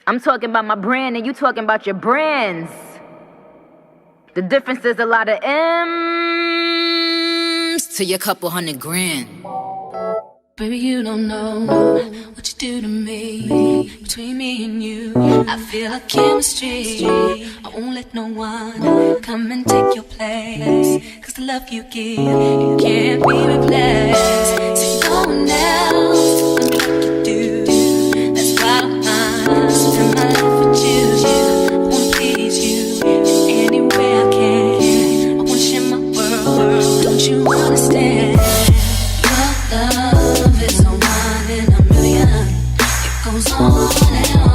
I'm talking about my brand and you talking about your brands. The difference is a lot of M's to your couple $100,000. Baby, you don't know what you do to me. Between me and you, I feel like chemistry. I won't let no one come and take your place. Cause the love you give, it can't be replaced. So no one else can do what you do. That's why I'm spend my life with you. I wanna please you any way I can. I wanna share my world, don't you understand? Your love is a one in a million. It goes on and on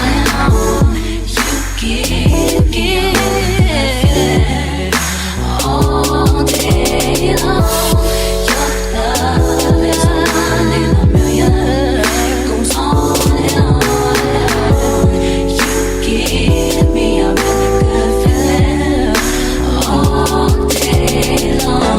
and on. You give all day long. Your love is a one in a million. It goes on and on and on. You give me a really good feeling all day long.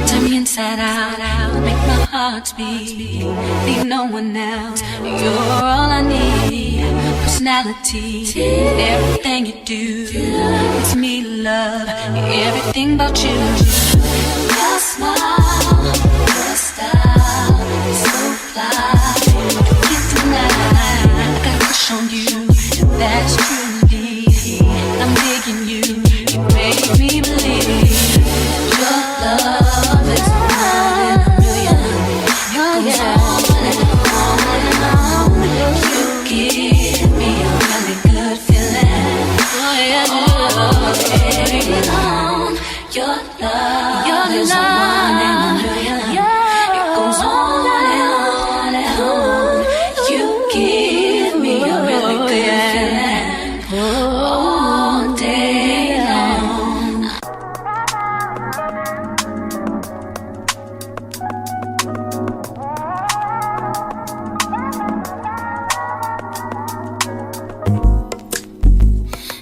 Turn me inside out, make my heart beat. Leave no one else, you're all I need. Personality, everything you do makes me love everything about you. Your smile, your style, so fly. Can't deny, I got a crush on you, that's true indeed. I'm digging you, you make me believe. Your love is one in a million. It goes on and on and on. You give me a really good feeling all day long. Your love is one in a million. It goes on and on and on. You give me a really good feeling all day long.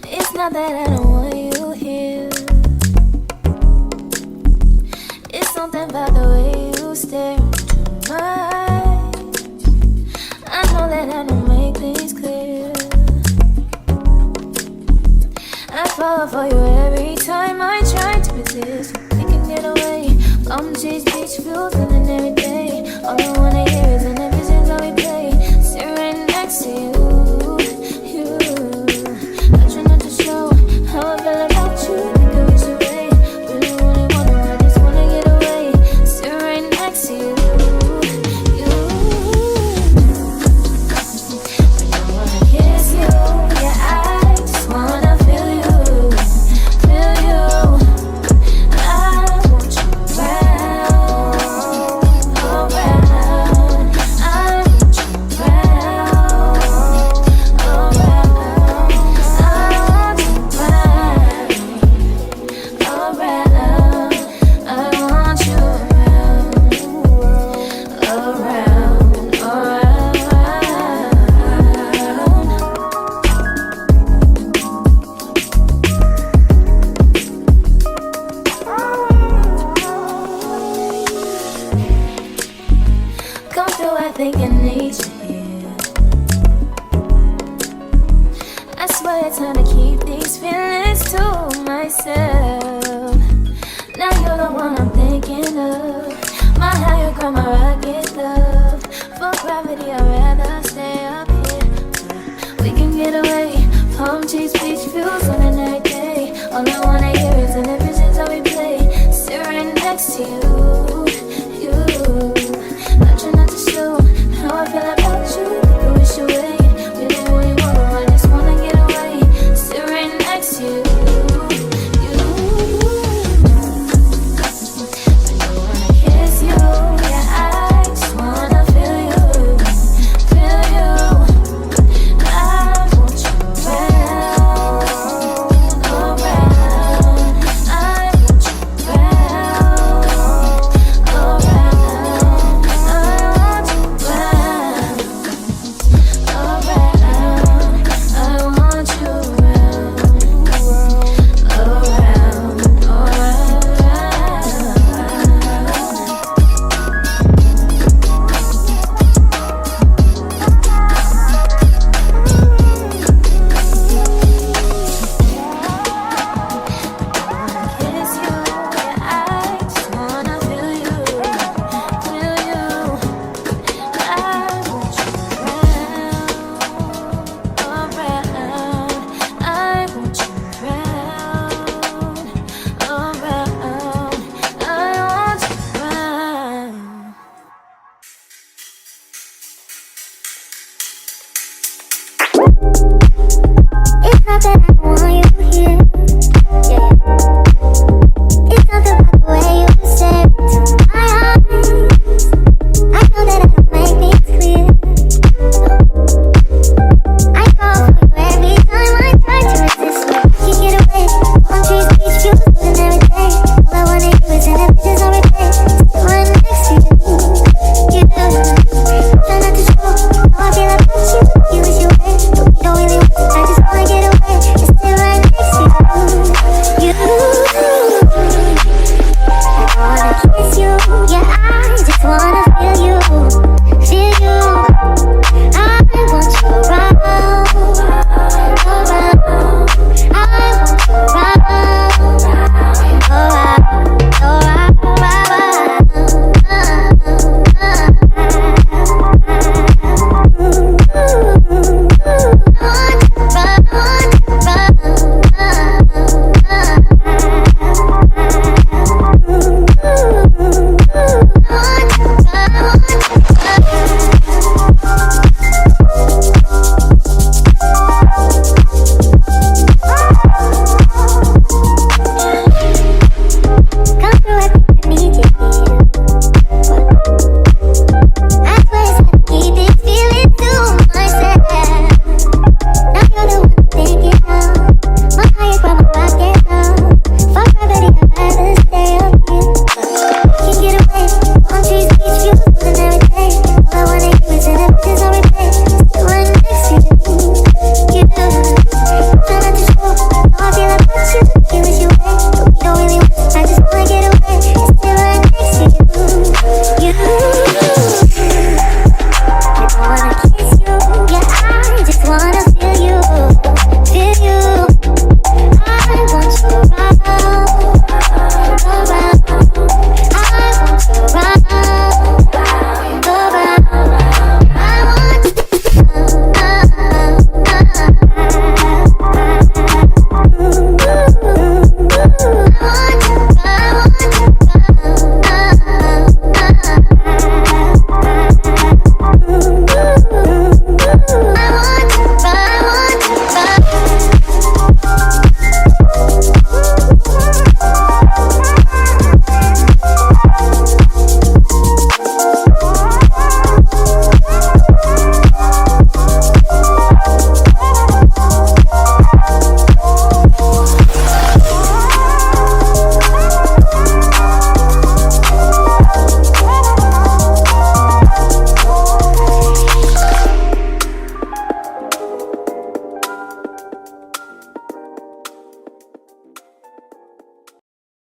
It's not that I don't want you here. It's something about the way you stare into my eyes. I know that I don't make things clear. I fall for you every time I try to resist. We can get away, come chase beach views, feeling every day. All I wanna hear is an episode that we play. Sit right next to you. I try not to show how I feel about you. Think I wish away. Really wanna, I just wanna get away. Sit right next to you. When I wanna kiss you, yeah, I just wanna feel you. I want you around, around. I want you around.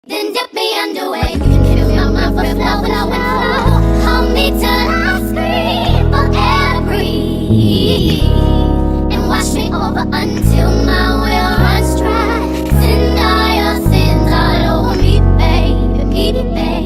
then dip me underway. You can kill my mind for flow, flow, flow. Hold me till I scream forever, breathe, and wash me over until my well runs dry. Send all your sins all over me, baby, baby, baby.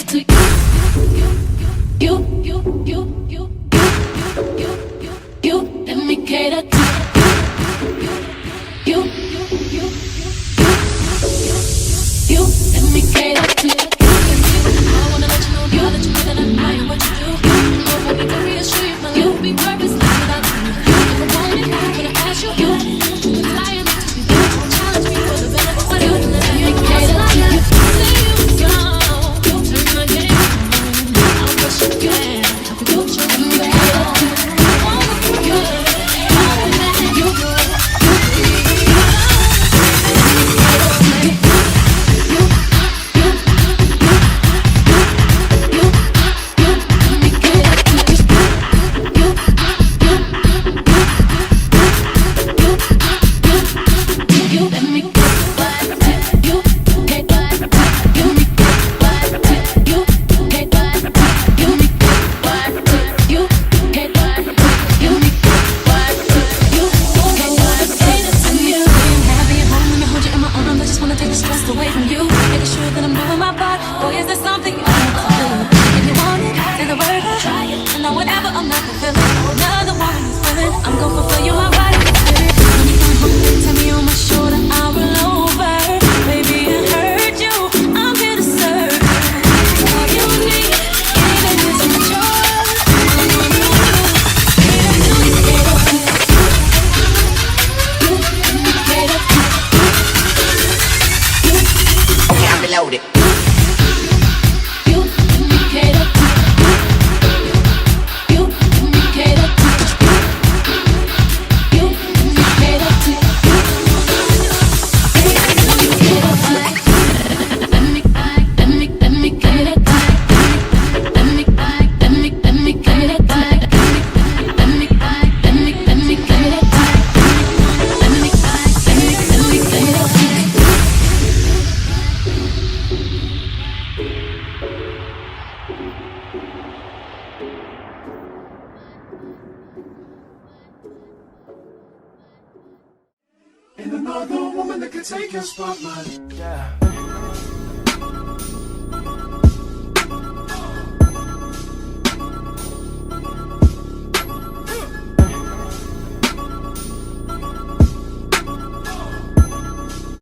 To you, your spotlight. Yeah.